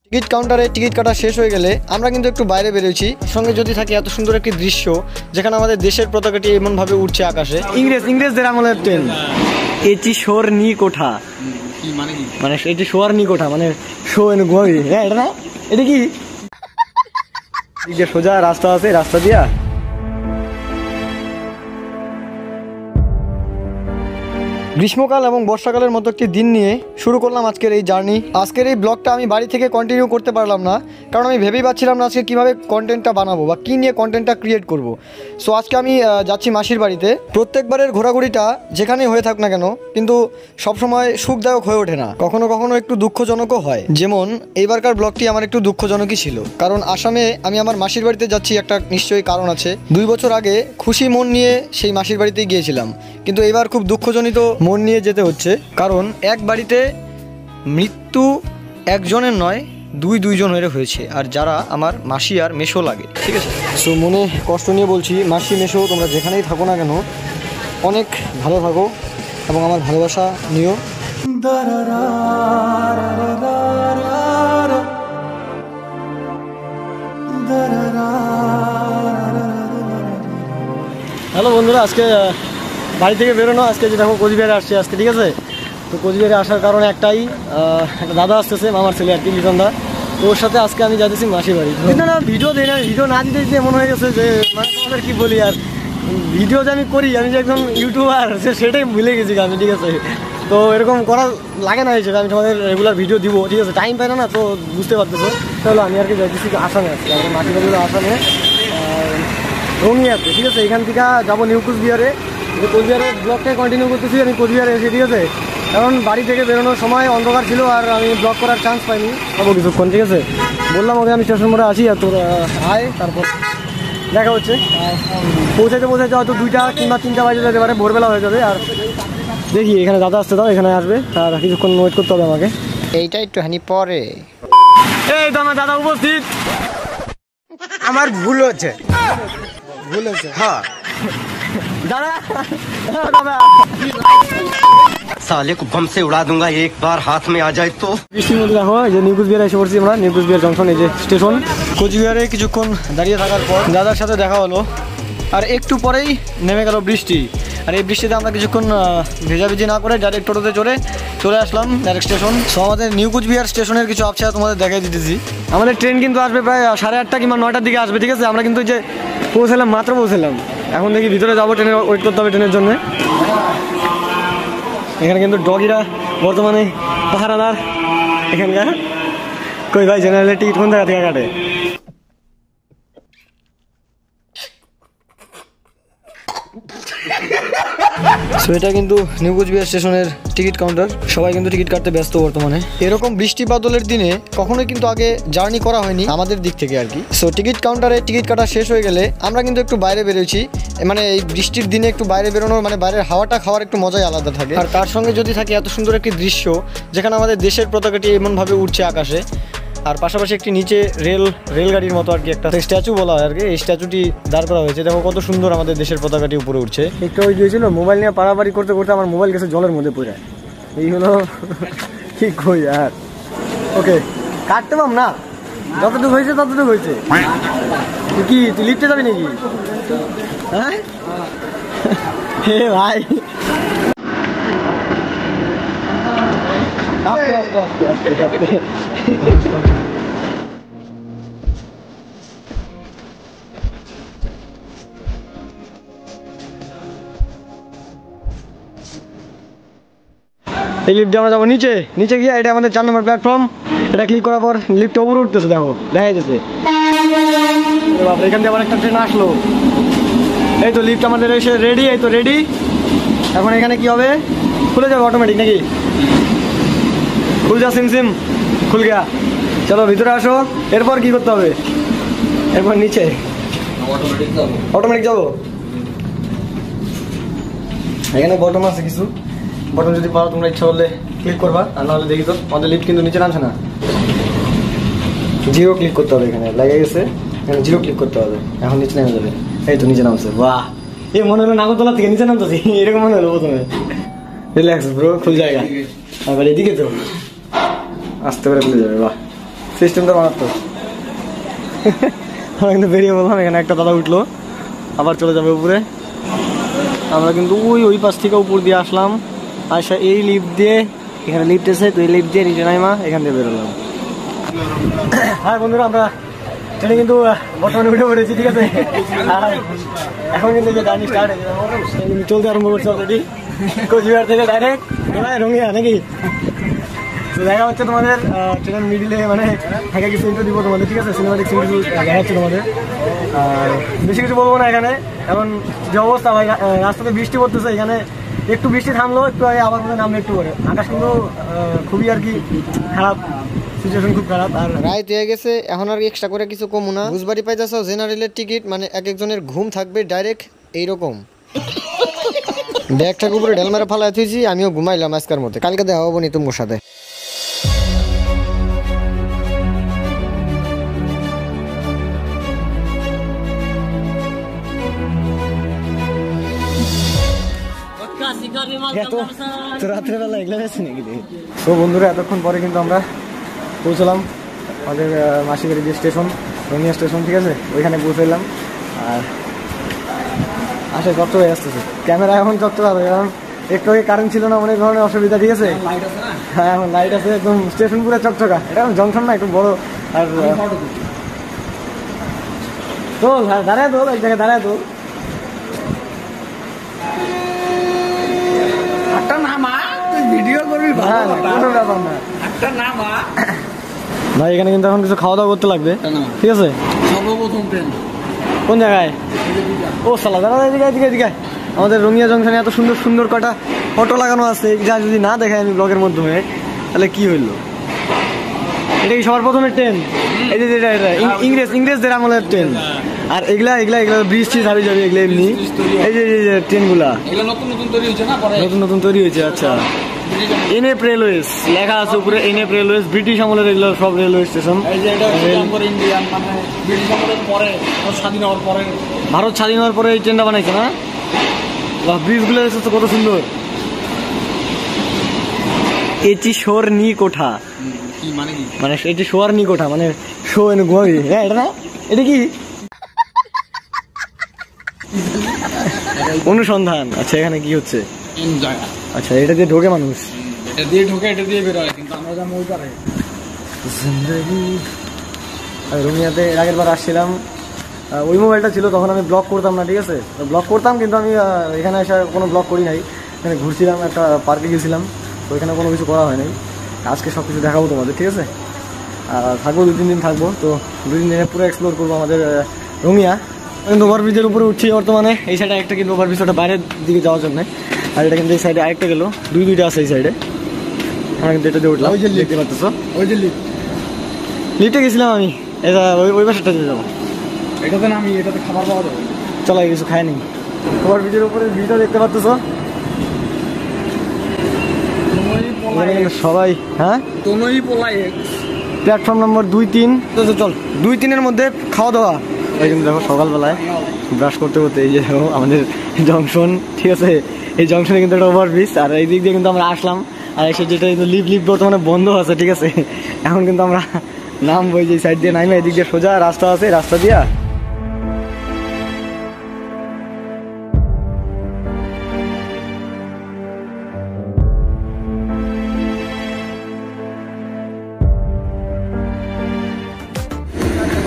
Ticket কাউন্টারে ticket কাটা শেষ হয়ে গেলে আমরা কিন্তু একটু বাইরে বেরিয়েছি। সঙ্গে যদি থাকে এত সুন্দর একটি দৃশ্য যেখানে আমাদের দেশের পতাকাটি এমনভাবে উঠছে আকাশে। ইংরেজদের আমলের ট্রেন। এটি শোরনি কোঠা, মানে এটি শোয়ারনি কোঠা, মানে শো এনে ঘুমাবি। হ্যাঁ এটা না, এটা কি সোজা রাস্তা আছে, রাস্তা দিয়া গ্রীষ্মকাল এবং বর্ষাকালের মতো একটি দিন নিয়ে শুরু করলাম আজকের এই জার্নি। আজকের এই ব্লগটা আমি বাড়ি থেকে কন্টিনিউ করতে পারলাম না, কারণ আমি ভেবেই পাচ্ছিলাম না আজকে কীভাবে কন্টেন্টটা বানাবো বা কী নিয়ে কন্টেন্টটা ক্রিয়েট করব। সো আজকে আমি যাচ্ছি মাসির বাড়িতে। প্রত্যেকবারের ঘোরাঘুরিটা যেখানেই হয়ে থাক না কেন কিন্তু সবসময় সুখদায়ক হয়ে ওঠে না, কখনো কখনো একটু দুঃখজনকও হয়। যেমন এইবারকার ব্লগটি আমার একটু দুঃখজনকই ছিল, কারণ আসামে আমি আমার মাসির বাড়িতে যাচ্ছি একটা নিশ্চয়ই কারণ আছে। 2 বছর আগে খুশি মন নিয়ে সেই মাসির বাড়িতেই গিয়েছিলাম, কিন্তু এবার খুব দুঃখজনিত মন নিয়ে যেতে হচ্ছে, কারণ এক বাড়িতে মৃত্যু একজনের নয় দুইজন হয়েছে, আর যারা আমার মাসি আর মেশো লাগে। ঠিক আছে, সো মনে কষ্ট নিয়ে বলছি, মাসি মেশো তোমরা যেখানেই থাকো না কেন অনেক ভালো থাকো এবং আমার ভালোবাসা নিও। হ্যালো বন্ধুরা, আজকে বাড়ি থেকে বেরোনো, আজকে যে দেখো কোচবিহারে আসছে আজকে। ঠিক আছে, তো কোচবিহারে আসার কারণ একটাই, একটা দাদা আসতেছে, মামার ছেলে আর কি, লিটন দা। তো ওর সাথে আজকে আমি যাইতেছি মাসির বাড়ি। কিন্তু না ভিডিও দিই না, ভিডিও না দিতে দিতে এমন হয়ে গেছে যে মানে তোমাদের কী বলি আর, ভিডিও যে আমি করি, আমি যে একজন ইউটিউবার সেটাই ভুলে গেছি আমি। ঠিক আছে, তো এরকম করা লাগে না হিসেবে আমি তোমাদের রেগুলার ভিডিও দিব। ঠিক আছে, টাইম পাই না, তো বুঝতে পারতেছো। তাহলে আমি আর কি যাইতেছি আসামে আজকে, আমাদের মাসির বাড়ি আসামে রঙিয়াতে। ঠিক আছে, এখান থেকে যাবো নিউ কোচবিহারে। কোচবিহারের ব্লগটাই কন্টিনিউ করতেছি আমি কোচবিহারে এসে। ঠিক আছে, কারণ বাড়ি থেকে বেরোনোর সময় অন্ধকার ছিল আর আমি ব্লগ করার চান্স পাইনি পাবো কিছুক্ষণ। ঠিক আছে, বললাম ওকে আমি স্টেশন মোড়ে আসি আর তোর আয়, তারপর দেখা হচ্ছে। পৌঁছাইতে হয়তো 2টা কিংবা 3টা বাজে যেতে পারে, ভোরবেলা হয়ে যাবে। আর দেখি এখানে দাদা আসতে দাও, এখানে আসবে, আর কিছুক্ষণ ওয়েট করতে হবে আমাকে। এইটা একটুখানি পরে। এই তো আমার দাদা উপস্থিত। আমার ভুল হচ্ছে, হ্যাঁ দাদা साले को बम से उड़ा दूंगा एक बार हाथ में आ जाए तो। বৃষ্টির মধ্যে দেখো এই যে নিউ কোচবিহারে এসে পড়ছি আমরা, নিউ কোচবিহার জংশন, এই যে স্টেশন। কোচবিহারে কিছুক্ষণ দাঁড়িয়ে থাকার পর দাদার সাথে দেখা হলো, আর একটু পরেই নেমে গেল বৃষ্টি। আর এই বৃষ্টিতে আমরা কিছুক্ষণ ভেজাভেজি না করে ডাইরেক্ট টোটোতে চলে আসলাম ডাইরেক্ট স্টেশন। সো আমাদের নিউ কোচবিহার স্টেশনের কিছু আপসা তোমাদের দেখাই দিতেছি। আমাদের ট্রেন কিন্তু আসবে প্রায় 8:30 কিংবা 9টার দিকে আসবে। ঠিক আছে, আমরা কিন্তু যে মাত্র পৌঁছালাম। এখন দেখি ভিতরে যাবো, ট্রেনে ওয়েট করতে হবে ট্রেনের জন্য। এখানে কিন্তু ডগিরা বর্তমানে পাহারাদার এখানকার। কই ভাই, জেনারেলের টিকিট কোন জায়গা থেকে কাটে? সো এটা কিন্তু নিউ কোচবিহার স্টেশনের টিকিট কাউন্টার। সবাই কিন্তু টিকিট কাটতে ব্যস্ত বর্তমানে। এরকম বৃষ্টি বাদলের দিনে কখনোই কিন্তু আগে জার্নি করা হয়নি আমাদের দিক থেকে আর কি। সো টিকিট কাউন্টারে টিকিট কাটা শেষ হয়ে গেলে আমরা কিন্তু একটু বাইরে বেরোচ্ছি। মানে এই বৃষ্টির দিনে একটু বাইরে বেরোনোর মানে বাইরের হাওয়াটা খাওয়ার একটু মজাই আলাদা থাকে। আর তার সঙ্গে যদি থাকে এত সুন্দর একটি দৃশ্য যেখানে আমাদের দেশের পতাকাটি এমনভাবে উঠছে আকাশে, আর পাশাপাশি একটি নিচে রেলগাড়ির মতো আর কি একটা স্ট্যাচু বলা হয় আর কি, এই স্ট্যাচুটি দাঁড় করা হয়েছে। দেখো কত সুন্দর আমাদের দেশের পতাকাটি উপরে উঠছে। একটু ওই দিয়েছিল মোবাইল নিয়ে পাড়াপাড়ি করতে করতে আমার মোবাইল গেছে জলের মধ্যে পড়ে। এই হলো কি কই আর। ওকে, কাটতে পাম না, যতটুকু হয়েছে ততটুকু হয়েছে। তুই লিফটে যাবি নাকি? হ্যাঁ হে ভাই, আস্তে আস্তে আস্তে আস্তে আস্তে। এই লিফটে আমরা যাবো নিচে গিয়ে। এটা আমাদের 4 নম্বর প্ল্যাটফর্ম। এটা ক্লিক করার পর লিফটে উপরে উঠতেছে, দেখো দেখা যাচ্ছে। এখান থেকে আবার একটা ট্রেন আসলো। এই তো লিফট আমাদের এসে রেডি, এই তো রেডি। এখন এখানে কি হবে, খুলে যাবে অটোমেটিক নাকি? খুল যা, সিম খুল গিয়া। চলো ভিতরে আসো। এরপর কি করতে হবে? এরপর নিচে অটোমেটিক যাবো। এখানে বটম আছে কিছু, বটন যদি পারো তোমরা ইচ্ছা করলে ক্লিক করবা, আর নাহলে দেখি তো আমাদের লিফট কিন্তু নিচে নামছে না। 0 ক্লিক করতে হবে, এখানে লেগে গেছে, এখানে 0 ক্লিক করতে হবে। এখন নিচে নেমে যাবে। এই তো নিচে নামছে। বাহ, এই মনে হলো নাগরতলা থেকে নিচে নামতেছি এরকম মনে হলো প্রথমে। রিল্যাক্স ব্রো, খুল জায়গা। আবার এদিকে তো আস্তে করে খুলে যাবে। বাহ, সিস্টেমটা বানাতো। আমরা কিন্তু বেরিয়ে বললাম, এখানে একটা দাদা উঠলো, আবার চলে যাবে উপরে। আমরা কিন্তু ওই পাশ থেকে উপর দিয়ে আসলাম, আসা এই লিফট দিয়ে, এখানে লিফট আছে, তো এই লিফট দিয়ে নিচে নাইমা এখান দিয়ে বেরোলাম। হ্যাঁ বন্ধুরা, আমরা ট্রেনে কিন্তু বর্তমানে উঠে পড়েছি, ঠিক আছে। আর এখন কিন্তু জার্নি স্টার্ট হয়ে গেছে, চলতে আরম্ভ করছে অলরেডি, কোচবিহার থেকে ডাইরেক্ট রঙিয়া নাকি। তো দেখা হচ্ছে তোমাদের ট্রেনের মিডিলে, মানে একটা কিছু ইন্টার দিব তোমাদের, ঠিক আছে। সিনেমাটিক সিন কিছু দেখা যাচ্ছে তোমাদের, আর বেশি কিছু বলবো না এখানে। এখন যে অবস্থা ভাই, রাস্তাতে বৃষ্টি পড়তেছে, এখানে একটু বৃষ্টি থামলো, একটু আগে আবার মধ্যে নামলো একটু করে। আকাশ কিন্তু খুবই আর কি খারাপ, সিচুয়েশন খুব খারাপ। আর রাইত হয়ে গেছে, এখন আর এক্সট্রা করে কিছু কমু না। বুঝবাড়ি পাইতেছ জেনারেলের টিকিট, মানে এক একজনের ঘুম থাকবে ডাইরেক্ট এইরকম। ব্যাগটাকে উপরে ঢেল মেরে ফালাই থুইছি, আমিও ঘুমাইলাম আজকের মধ্যে। কালকে দেখা হবো নি তোমার সাথে। রাত্রেবেলা এগুলো গেছে নাকি? তো বন্ধুরা, এতক্ষণ পরে কিন্তু আমরা পৌঁছলাম আমাদের মাসিবাড়ি যে স্টেশন, রঙিয়া স্টেশন, ঠিক আছে, ওইখানে পৌঁছলাম। আর আসে চট্ট হয়ে আসতেছে ক্যামেরা, এখন চট্ট হবে, কারণ একটু আগে কারেন্ট ছিল না, অনেক ধরনের অসুবিধা, ঠিক আছে। হ্যাঁ, এখন লাইট আছে, একদম স্টেশন পুরো চকচকা। এটা জংশন না, একটু বড়। আর তোল, হ্যাঁ দাঁড়ায় তোল, এক জায়গায় দাঁড়ায় তোল। ভিডিও করবি ব্যাপার না, ভাই এখানে কিন্তু এখন কিছু খাওয়া দাওয়া করতে লাগবে, ঠিক আছে। সর্বপ্রথম ট্রেন কোন জায়গায়? ও সালা, দাঁড়া এদিকে। আমাদের রঙিয়া জংশনে এত সুন্দর সুন্দর কটা ফটো লাগানো আছে, যা যদি না দেখায় আমি ব্লগের মাধ্যমে, তাহলে কি হইলো? এটা কি সবার প্রথমের ট্রেন? এই যে এটা ইংরেজদের আমলের ট্রেন। আর এগুলা ব্রিজ টিজ হাবি যাবে, এগুলো এমনি। এই যে ট্রেনগুলা নতুন তৈরি হয়েছে। আচ্ছা, এনএফ রেলওয়েজ লেখা আছে উপরে, এনএফ রেলওয়েজ, ব্রিটিশ আমলের এগুলো সব রেলওয়ে স্টেশন। ভারত স্বাধীন হওয়ার পরে এই ট্রেনটা বানাইছে না? ব্রিজগুলো তো কত সুন্দর। এটি শোরনি কোঠা, মানে এটি শোয়ারনি কোঠা, মানে শো এনে ঘুমাবি। হ্যাঁ, এটা না, এটা কি অনুসন্ধান? আচ্ছা, এখানে কি হচ্ছে? আচ্ছা, এটা দিয়ে ঢোকে মানুষ, এটা দিয়ে বেরোয়, কিন্তু আমরা যাবো ওই পারে। রুমিয়াতে আগের বার আসছিলাম, ওই মোবাইলটা ছিল, তখন আমি ব্লগ করতাম না, ঠিক আছে। ব্লগ করতাম, কিন্তু আমি এখানে এসে কোনো ব্লগ করি নাই। এখানে ঘুরছিলাম, একটা পার্কে গেছিলাম, তো ওইখানে কোনো কিছু করা হয় নাই। আজকে সব কিছু দেখাবো তোমাদের, ঠিক আছে। আর থাকবো 2-3 দিন থাকবো, তো 2-3 দিনে পুরো এক্সপ্লোর করবো আমাদের রঙিয়া। কিন্তু ওভারব্রিজের উপরে উঠছি বর্তমানে। এই সাইডে একটা কিন্তু ওভারব্রিজ, ওটা বাইরের দিকে যাওয়ার জন্য। আর এটা কিন্তু এই সাইডে আরেকটা গেলো, দুইটা আছে এই সাইডে। আমরা কিন্তু এটা দিয়ে উঠলাম, ওই যে দেখতে পাচ্ছ, ওই যে লিফটে গেছিলাম আমি, এটা ওই পাশটা দিয়ে যাবো। এটাতে নামি, এটাতে খাবার পাওয়া যাবে, চলো কিছু খাই নি। ওভারব্রিজের উপরে ভিউটা দেখতে পাচ্ছ সবাই। হ্যাঁ, প্ল্যাটফর্ম নম্বর 2-3। চল 2-3-এর মধ্যে খাওয়া দাওয়া। এই কিন্তু দেখো সকালবেলায় ব্রাশ করতে এই যে আমাদের জংশন, ঠিক আছে। এই জংশনে কিন্তু একটা ওভারব্রিজ, আর এই দিক দিয়ে কিন্তু আমরা আসলাম। আর এসে যেটা কিন্তু লিফট বর্তমানে বন্ধ আছে, ঠিক আছে। এখন কিন্তু আমরা নামবো, যে সাইড দিয়ে নামে, এদিক দিয়ে সোজা রাস্তা আছে, রাস্তা দিয়া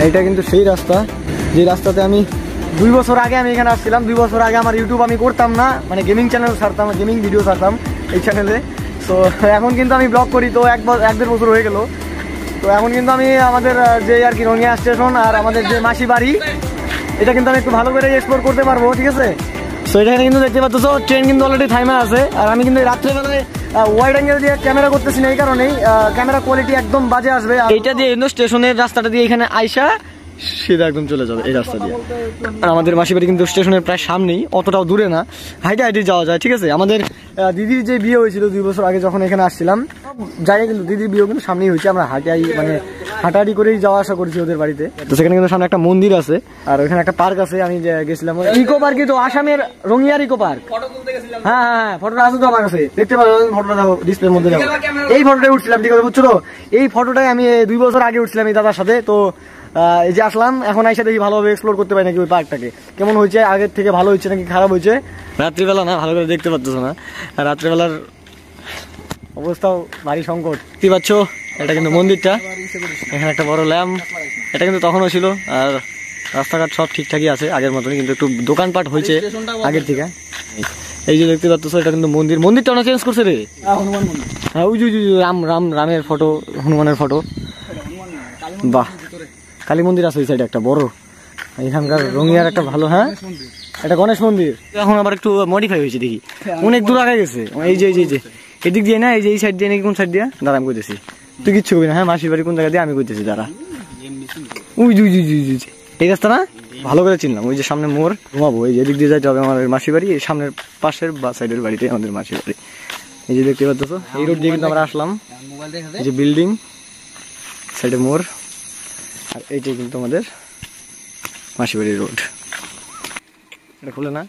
এইটা কিন্তু সেই রাস্তা, যে রাস্তাতে আমি 2 বছর আগে আমি এখানে আসছিলাম। 2 বছর আগে আমার ইউটিউব আমি করতাম না, মানে গেমিং চ্যানেল ছাড়তাম, গেমিং ভিডিও ছাড়তাম এই চ্যানেলে। তো এখন কিন্তু আমি ব্লগ করি, তো 1-1.5 বছর হয়ে গেল। তো এখন কিন্তু আমি আমাদের যে আর কি রঙিয়া স্টেশন আর আমাদের যে মাসি বাড়ি, এটা কিন্তু আমি একটু ভালো করে এক্সপ্লোর করতে পারবো, ঠিক আছে। সো এখানে কিন্তু দেখতে পাচ্ছ ট্রেন কিন্তু অলরেডি থাইমা আছে। আর আমি কিন্তু রাত্রেবেলায় ওয়াইড অ্যাঙ্গেল দিয়ে ক্যামেরা করতেছি না, এই কারণেই ক্যামেরা কোয়ালিটি একদম বাজে আসবে। এইটা দিয়ে কিন্তু স্টেশনের রাস্তাটা দিয়ে এখানে আইসা সিধা একদম চলে যাবে এই রাস্তা দিয়ে। আর আমাদের মাসির বাড়ি কিন্তু স্টেশনের প্রায় সামনেই, অতটাও দূরে না, হাইটে হাইটে যাওয়া যায়। ঠিক আছে, আমাদের দিদির যে বিয়ে হয়েছিল 2 বছর আগে যখন এখানে আসছিলাম, জায়গা কিন্তু দিদির বিয়েও কিন্তু সামনেই হয়েছে। আমরা হাঁটাহাঁটি করেই যাওয়া আসা করেছি ওদের বাড়িতে। তো সেখানে কিন্তু সামনে একটা মন্দির আছে, আর ওখানে একটা পার্ক আছে। আমি গেছিলাম ইকো পার্কে, তো আসামের রঙিয়ার ইকো পার্ক। হ্যাঁ হ্যাঁ, ফটোটা আছে তো আমার কাছে, দেখতে পারো। ফটোটা দেখো, ডিসপ্লের মধ্যে দেখো। এই ফটোটাই উঠছিলাম, ঠিক আছে, বুঝছো তো? এই ফটোটাই আমি 2 বছর আগে উঠছিলাম এই দাদার সাথে। তো এই যে আসলাম, এখন আইসা দেখি ভালোভাবে এক্সপ্লোর করতে পারি নাকি ওই পার্কটাকে, কেমন হয়েছে, আগের থেকে ভালো হয়েছে নাকি খারাপ হয়েছে। রাত্রিবেলা না, ভালো করে দেখতে পাচ্ছ না, আর রাত্রিবেলার অবস্থাও ভারী সংকট। কি পাচ্ছ, এটা কিন্তু মন্দিরটা, এখানে একটা বড় ল্যাম্প, এটা কিন্তু তখনও ছিল। আর রাস্তাঘাট সব ঠিকঠাকই আছে আগের মতনই, কিন্তু একটু দোকানপাট হয়েছে আগের থেকে। এই যে দেখতে পাচ্ছ, এটা কিন্তু মন্দিরটা অনেক চেঞ্জ করছে রে। হ্যাঁ, ওই যে রামের ফটো, হনুমানের ফটো। বাহ, কালী মন্দির আছে ওই সাইডে একটা বড়, এখানকার রঙিয়ার একটা ভালো। হ্যাঁ, এটা গণেশ মন্দির, এখন আবার একটু মডিফাই হয়েছে দেখি, অনেক দূর আগে গেছে। এই যে এদিক দিয়ে না, এই যে এই সাইড দিয়ে নাকি, কোন সাইড দিয়ে দাঁড়া আমি কইতেছি, তুই কিচ্ছু করবি না। হ্যাঁ, মাসির বাড়ি কোন জায়গা দিয়ে আমি কইতেছি দাঁড়া। উই এই রাস্তা না, ভালো করে চিনলাম। ওই যে সামনে মোড়, ঘুমাবো, এই যে এদিক দিয়ে যাইতে হবে আমার মাসির বাড়ি, এই সামনের পাশের বা সাইডের বাড়িতে আমাদের মাসির বাড়ি। এই যে দেখতে পাচ্ছ, এই রোড দিয়ে কিন্তু আমরা আসলাম। এই যে বিল্ডিং, সাইডে মোড়, আর এইটাই কিন্তু আমাদের মাসির বাড়ির রোড। এটা খুলে না?